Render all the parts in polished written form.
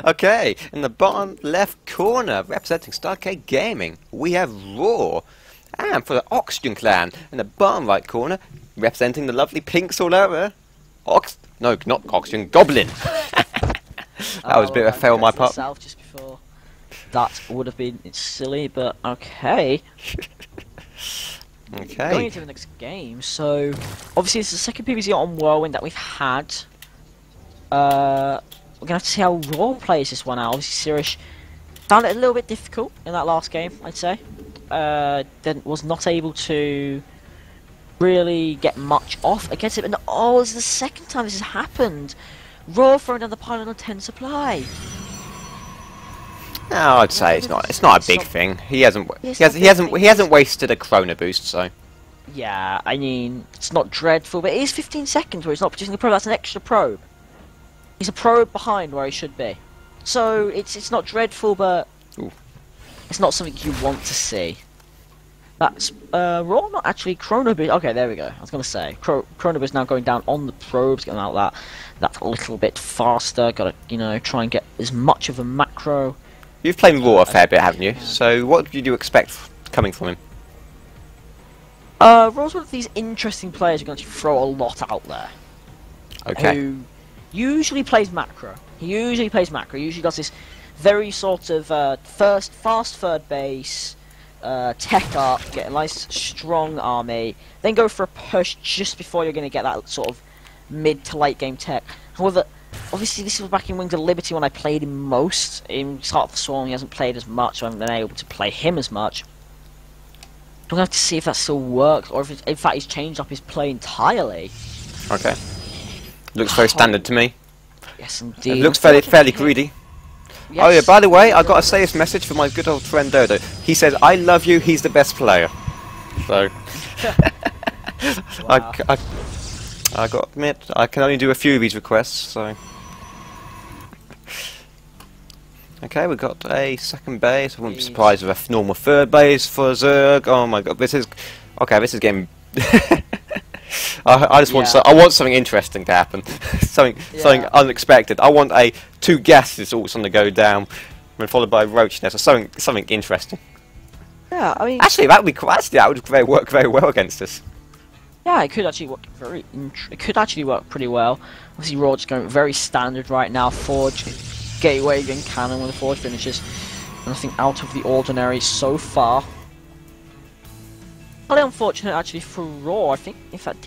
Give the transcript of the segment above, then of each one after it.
Okay, in the bottom left corner, representing StarCraft Gaming, we have Raw. And for the Oxygen Clan, in the bottom right corner, representing the lovely pinks all over, no, not Oxygen, Goblin. That was a bit of a fail on my part. Just before. That would have been silly, but okay. Okay. Going into the next game, so obviously it's the second PvZ on Whirlwind that we've had. We're gonna have to see how Raw plays this one out. Obviously, Sirish found it a little bit difficult in that last game, I'd say. Then was not able to really get much off against it. And oh, it's the second time this has happened. Raw throwing down the pylon on 10 supply. No, I'd say it's not a big thing. He hasn't wasted a Chrono Boost, so. Yeah, I mean, it's not dreadful, but it is 15 seconds where he's not producing a probe. That's an extra probe. He's a probe behind where he should be. So it's not dreadful, but ooh, it's not something you want to see. That's Raw, not actually Chrono Boost. Okay, there we go. I was gonna say Chrono Boost now going down on the probes, getting out that a little bit faster. Got to try and get as much of a macro. You've played Raw a fair bit, haven't you? So what did you expect coming from him? Raw's one of these interesting players who can actually throw a lot out there. Okay. Who usually plays macro. He usually does this very sort of fast third base, tech up, get a nice strong army, then go for a push just before you're going to get that sort of mid to late game tech. However, obviously this was back in Wings of Liberty when I played him most. In Start of the Swarm he hasn't played as much, so I haven't been able to play him as much. I'm going to have to see if that still works, or if in fact he's changed up his play entirely. Okay. Looks very standard to me. Yes, indeed. It looks fairly greedy. Yes. Oh yeah, by the way, I've got to say this message for my good old friend Dodo. He says, I love you, he's the best player. So... Wow. I got to admit, I can only do a few of these requests, so... Okay, we've got a second base. I wouldn't be surprised with a normal third base for Zerg. Oh my god, this is... Okay, this is getting... I just want I want something interesting to happen. something unexpected. I want a 2 gases all suddenly go down, and followed by a roach nest, or something interesting. Yeah, I mean... Actually, that would work very well against us. Yeah, it could actually work pretty well. Obviously, Raw just going very standard right now. Forge, Gateway, and Cannon when the Forge finishes. Nothing out of the ordinary so far. Unfortunate actually for Raw. I think, in fact,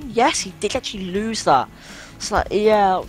yes, he did actually lose that. It's like, yeah,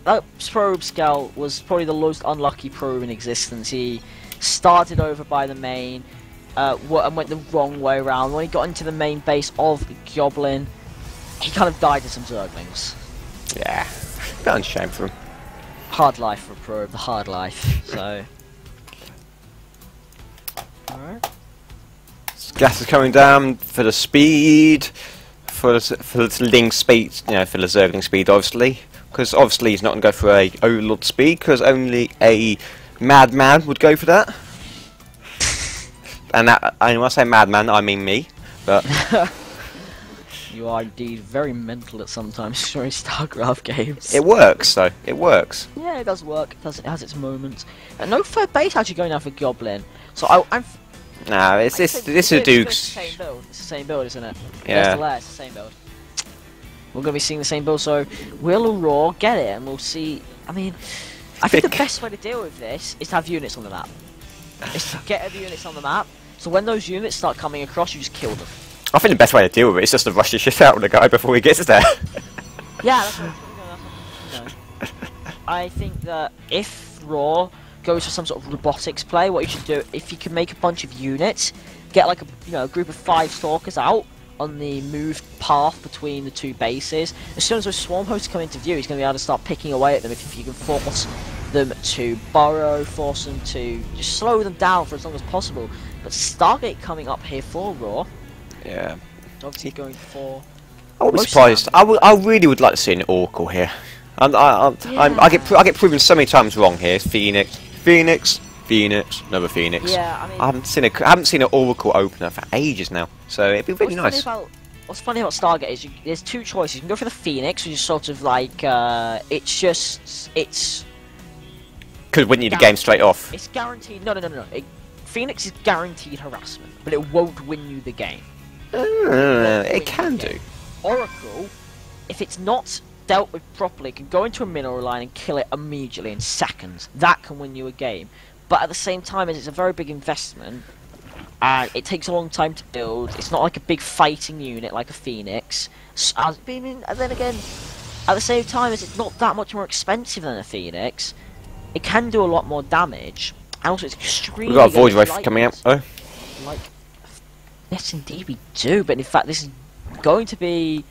that probe scout was probably the most unlucky probe in existence. He started over by the main. And went the wrong way around. When he got into the main base of Goblin, he kind of died to some Zerglings. Yeah, bit unshame for him. Hard life for a probe, the hard life. So, alright. Gas is coming down for the speed, for the Ling speed, for the Zergling speed, obviously, because obviously he's not going to go for a Overlord speed, because only a madman would go for that. And when I say madman, I mean me, but... You are indeed very mental at sometimes during StarCraft games. It works, though. It works. Yeah, it does work. It has its moments. And no third base actually going down for Goblin. So I'm... No, this is a Dukes. It's the same build, isn't it? Yeah. It's the same build. We're going to be seeing the same build, so will Raw get it? And we'll see... I mean, I think the best way to deal with this is to have units on the map. Is to get the units on the map. So when those units start coming across, you just kill them. I think the best way to deal with it is just to rush the shit out of the guy before he gets there. Yeah, that's what I think that if Raw goes for some sort of robotics play, what you should do, if you can make a bunch of units, get like a group of 5 stalkers out on the moved path between the 2 bases. As soon as those swarm hosts come into view, he's going to be able to start picking away at them if you can force them to burrow, force them to just slow them down for as long as possible. But Stargate coming up here for Raw. Yeah. Obviously going for... I would be surprised. I really would like to see an Oracle here. I get proven so many times wrong here. Phoenix, another Phoenix. Yeah, I mean... I haven't seen an Oracle opener for ages now. So it'd be really nice. What's funny about Stargate is there's 2 choices. You can go for the Phoenix, which is sort of like... it's Could win you the game straight off. It's guaranteed. No. Phoenix is guaranteed harassment, but it won't win you the game. It can do. Oracle, if it's not dealt with properly, can go into a mineral line and kill it immediately in seconds. That can win you a game. But at the same time, as it's a very big investment, and it takes a long time to build. It's not like a big fighting unit like a Phoenix. And then again, at the same time, as it's not that much more expensive than a Phoenix, it can do a lot more damage. And also, it's extremely. We've got a Void Rifle coming out. Oh. Like, yes, indeed we do. But in fact, this is going to be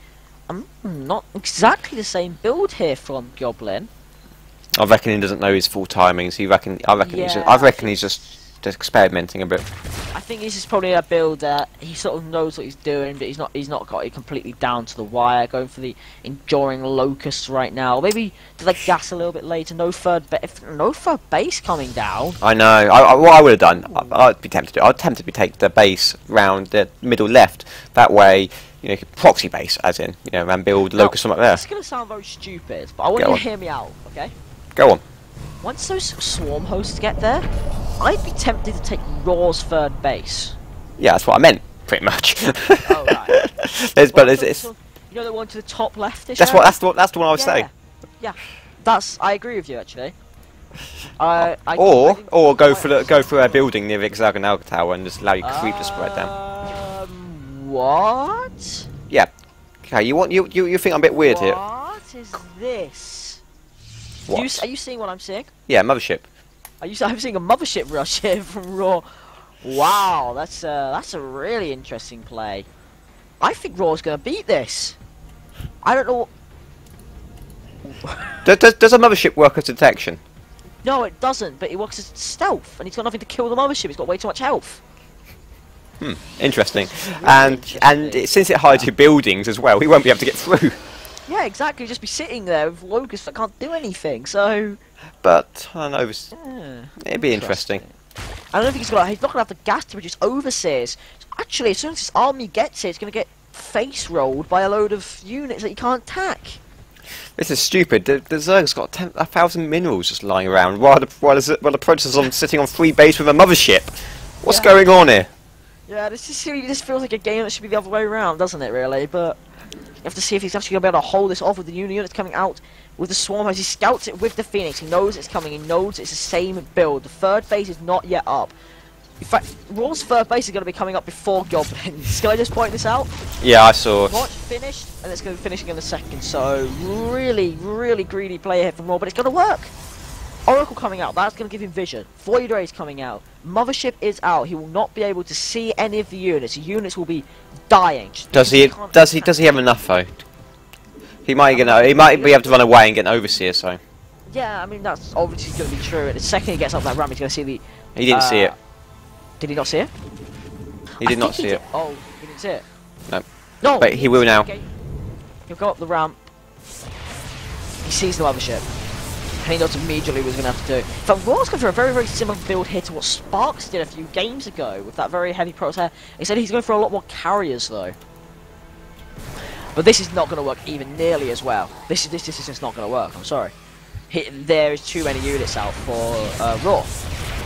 not exactly the same build here from Goblin. I reckon he doesn't know his full timings. I reckon he's just experimenting a bit. I think this is probably a build that he sort of knows what he's doing, but he's not got it completely down to the wire. Going for the enduring locusts right now. Maybe do they gas a little bit later? No third base coming down. I know. What I would have done, I'd be tempted to. I'd tempted to take the base round the middle left. That way, you know, proxy base, as in, you know, and build locusts from up there. It's going to sound very stupid, but I want you to hear me out, okay? Go on. Once those swarm hosts get there, I'd be tempted to take Raw's third base. Yeah, that's what I meant, pretty much. Oh right. It's you know the one to the top left. That's the one I was saying. Yeah, I agree with you actually. Or go for a building near the hexagonal tower and just allow your creep to spread down. What? Yeah. Okay, you think I'm a bit weird here? What is this? What? Are you seeing what I'm seeing? Yeah, mothership. I'm seeing a mothership rush here from Raw. Wow, that's a really interesting play. I think Raw's gonna beat this. I don't know. Does a mothership work as detection? No, it doesn't. But it works as stealth, and he's got nothing to kill the mothership. He's got way too much health. Interesting. Really and since it hides your buildings as well, he won't be able to get through. Yeah, exactly. Just be sitting there with locusts that can't do anything. So. But I don't know. It'd be interesting. I don't think he's not gonna have the gas to produce overseers. So actually, as soon as this army gets it, it's gonna get face rolled by a load of units that you can't attack. This is stupid. The Zerg's got 1,000 minerals just lying around, while the Protoss are sitting on free base with a mothership. What's going on here? Yeah, this feels like a game that should be the other way around, doesn't it? Really, but. You have to see if he's actually going to be able to hold this off with the new units coming out with the swarm as he scouts it with the Phoenix. He knows it's coming. He knows it's the same build. The third base is not yet up. In fact, Raw's third base is going to be coming up before Goblins. Can I just point this out? Yeah, I saw. Watch finished, and it's going to be finishing in a second. So really, really greedy play here from Raw, but it's going to work. Oracle coming out. That's going to give him vision. Void Ray is coming out. Mothership is out. He will not be able to see any of the units. The units will be dying. Does he have enough though? He might be able to run away and get an overseer. So. Yeah, I mean that's obviously going to be true. And the second he gets up that ramp, he's going to see the. He didn't see it. Did he not see it? He did not see it. Oh, he didn't see it. No. No. But he will now. He'll go up the ramp. He sees the mothership. And he knows immediately what he's going to have to do. But Raw's going for a very, very similar build here to what Sparks did a few games ago with that very heavy Protoss. He said he's going for a lot more carriers though. But this is not going to work even nearly as well. This is just not going to work. I'm sorry. There is too many units out for Raw.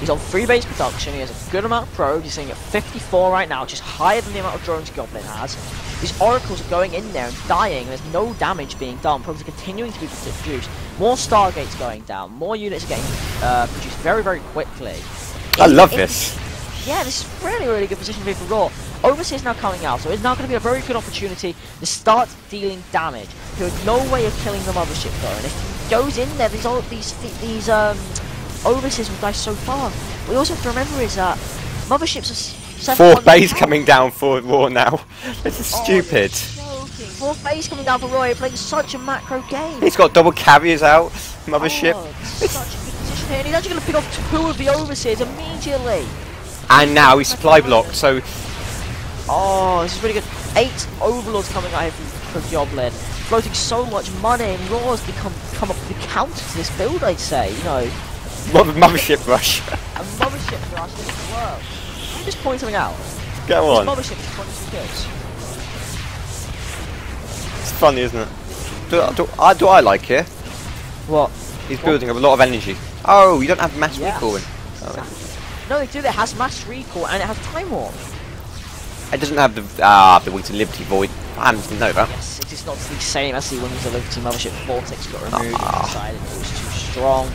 He's on free base production. He has a good amount of probes. He's sitting at 54 right now, which is higher than the amount of drones Goblin has. These oracles are going in there and dying. There's no damage being done. Probes are continuing to be produced. More Stargates going down. More units are getting produced very, very quickly. I love this. Yeah, this is really, really good position for Raw. Overseer is now coming out, so it's now going to be a very good opportunity to start dealing damage. There's no way of killing the mothership though, and if he goes in there, these overseers will die so far. What we also have to remember is that motherships are fourth base coming down for Raw now. This is stupid. Fourth base coming down for Raw. You're playing such a macro game. He's got double carriers out. Mothership. It's such a good position here, and he's actually going to pick off 2 of the overseers immediately. And now he's supply blocked, so. Oh, this is really good. 8 overlords coming out here from Goblin, floating so much money, and Raw's come up with the counter to this build. I'd say, you know. Mothership rush. A mothership rush doesn't work. Let me just point something out. Go on. This mothership is 22 kills. It's funny, isn't it? Do I like it? What? He's building a lot of energy. Oh, you don't have mass Yes. recall. No, they do. It has mass recall and it has time warp. It doesn't have the Wings of Liberty Void. I didn't know that. Yes, it is not the same as the Wings of Liberty Mothership. Vortex got removed and decided it was too strong.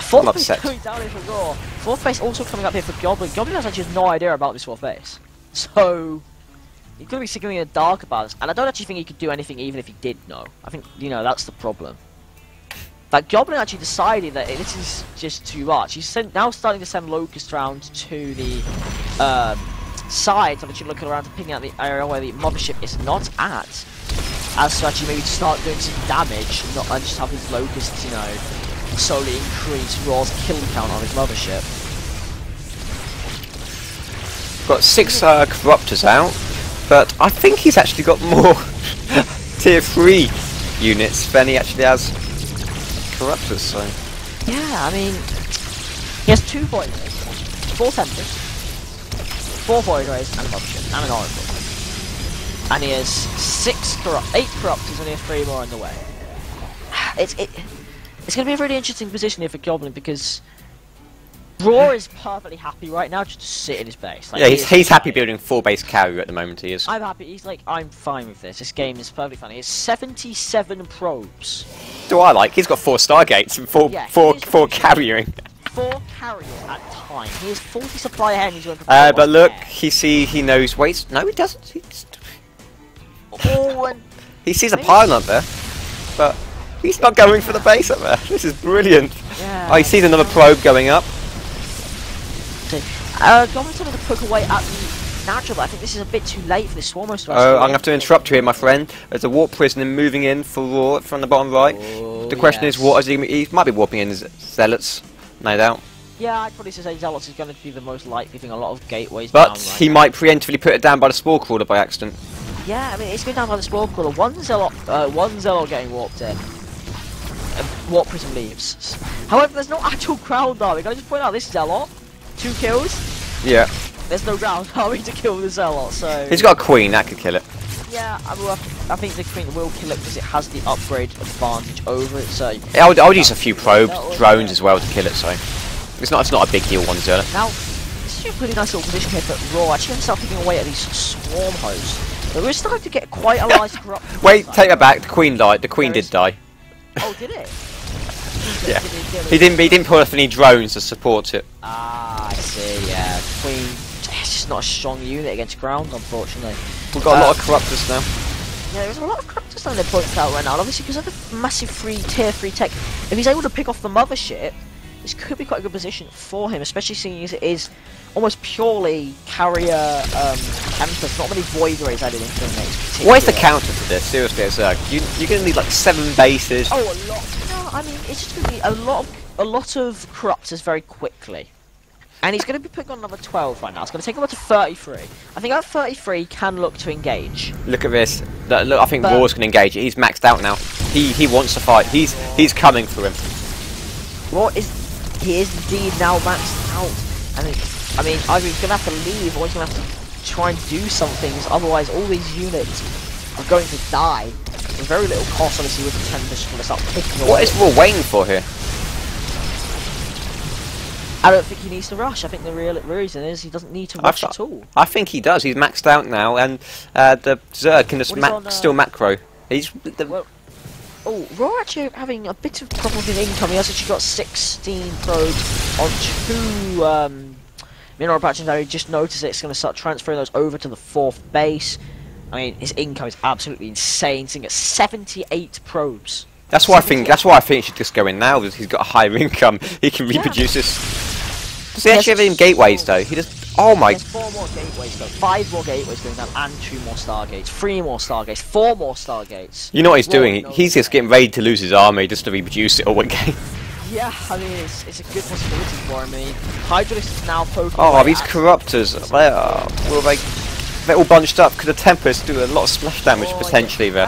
Fourth base upset. going down here for Raw. Fourth base also coming up here for Goblin. Goblin has actually no idea about this fourth base. So, he's going to be signaling in the dark about this. And I don't actually think he could do anything even if he did know. I think, you know, that's the problem. Like, Goblin actually decided that this is just too much. He's now starting to send Locust round to the sides. I'm actually looking around to picking out the area where the Mothership is not at. As to actually maybe start doing some damage, not and just have his Locusts, you know, slowly increase Raw's kill count on his Mothership. Got 6 Corruptors out, but I think he's actually got more tier 3 units than he actually has Corruptors, so... Yeah, I mean, he has 2 Void Rays, 4 Tempests, 4 Void Rays, and a Mothership, and an Oracle. And he has 8 Corruptors, and he has 3 more on the way. It's going to be a really interesting position here for Goblin, because Raw is perfectly happy right now just to sit in his base. Like, yeah, he's happy building 4 base carrier at the moment, he is. I'm happy, he's like, I'm fine with this. This game is perfectly fine. He has 77 probes. Do I like? He's got 4 Stargates and 4 carrying. 4 carriers at time. He has 40 supply ahead and he's going to but look, he knows, wait, no he doesn't. Oh, and He sees a pylon up there, but he's not going for the base up there. This is brilliant. yeah. Oh, he sees another probe going up. Goblin's going to poke away at the natural, but I think this is a bit too late for the Swarmos to Oh, I'm going to have to interrupt you here, my friend. There's a warp prisoner moving in for Raw from the bottom right. Oh, The question is, what is he might be warping in Zealots, no doubt. Yeah, I'd probably say Zealots is going to be the most likely thing. A lot of gateways But down right he now. might preemptively put it down by the Spore Crawler by accident. Yeah, I mean, it's going down by the Spore Crawler. One Zealot getting warped in. Warp Prism leaves. However, there's no actual ground army. Can I just point out this Zealot? 2 kills? Yeah. There's no ground army to kill the Zealot, so... He's got a Queen, that could kill it. Yeah, I think the Queen will kill it because it has the upgrade advantage over it, so... I would use a few probe drones as well to kill it, so... It's not a big deal, one Zealot. Now, this is a really nice little position here for Raw. Actually, going to start picking away at these swarm hosts. But we're starting to get quite a large corrupt... Wait, take that back, the Queen died. The Queen did die. Oh, did it? Yeah. He didn't put off any drones to support it. Ah, I see, yeah. Queen, it's just not a strong unit against ground, unfortunately. We've got a lot of Corruptors now. Yeah, there's a lot of Corruptors down there pointed out right now, and obviously because of the massive tier 3 tech, if he's able to pick off the Mothership, this could be quite a good position for him, especially seeing as it is almost purely carrier campus, not many Void Rays added into the next. What is the counter to this? Seriously, Zerg. You're going to need like 7 bases. Oh, a lot. No, I mean, it's just going to be a lot of Corruptors very quickly. And he's going to be putting on another 12 right now. It's going to take him up to 33. I think at 33 can look to engage. Look at this. Look, I think Raw's going to engage it. He's maxed out now. He wants to fight. He's coming for him. He is indeed now maxed out. And I mean, either he's going to have to leave or he's going to have to try and do some things. Otherwise, all these units are going to die. With very little cost, obviously, with the Tempest going to start picking away. What is Raw waiting for here? I don't think he needs to rush. I think the real reason is he doesn't need to rush at all. I think he does. He's maxed out now, and the Zerg can just still macro. He's Oh, Raw actually having a bit of problem with his income. He has actually got 16 probes on 2 mineral patches. I just noticed it's going to start transferring those over to the 4th base. I mean, his income is absolutely insane. Sitting at 78 probes. That's why I think. That's why I think he should just go in now. Because he's got a higher income. He can reproduce this. Does he actually have any gateways though? He just. Oh my. There's 4 more gateways though. 5 more gateways going down, and 2 more Stargates. 3 more Stargates. 4 more Stargates. You know what he's doing? He's just getting ready to lose his army just to reproduce it all again. Yeah, I mean it's a good possibility for him. I mean, Hydralisk is now poking. Oh, these Corruptors. They're all bunched up. Could the Tempest do a lot of splash damage potentially there?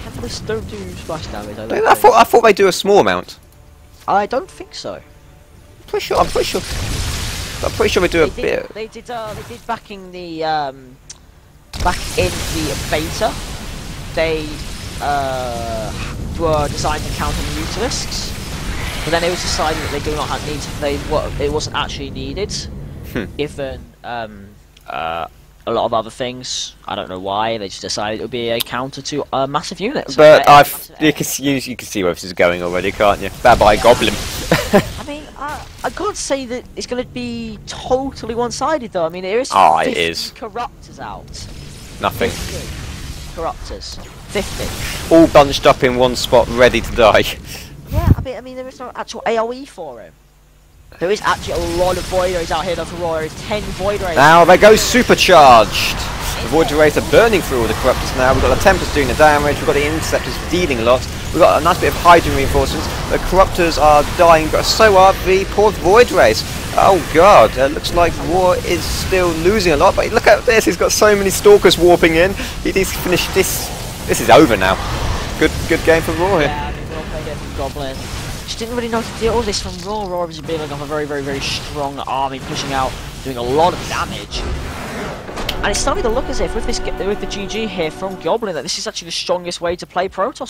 Tempests don't do splash damage. I thought they do a small amount. I don't think so. I'm pretty sure they do a bit. They did back in the beta. They were designed to counter Mutalisks. But then it was decided that they do not have need. It wasn't actually needed, given a lot of other things. I don't know why. They just decided it would be a counter to massive units. But you can see where this is going already, can't you? Bye bye, Goblin. I mean, I can't say that it's going to be totally one-sided though. I mean, there is 50 corruptors out. Nothing. 50 corruptors. 50. All bunched up in one spot, ready to die. Yeah, I mean, there is no actual AoE for him. There is actually a lot of Void Rays out here though for Roar. There's 10 Void Rays. Now they go supercharged. The Void Rays are burning through all the Corruptors now. We've got the Tempest doing the damage, we've got the Interceptors dealing a lot. We've got a nice bit of Hydrogen reinforcements. The Corruptors are dying, but so are the poor Void Rays. Oh god, looks like War is still losing a lot, but look at this, he's got so many Stalkers warping in. He needs to finish this. This is over now. Good game for Raw here. Yeah, I mean, well played there from Goblin. Just didn't really know how to deal with this from Raw. Raw was building up a very strong army, pushing out, doing a lot of damage. And it's starting to look as if with the GG here from Goblin that this is actually the strongest way to play Protoss.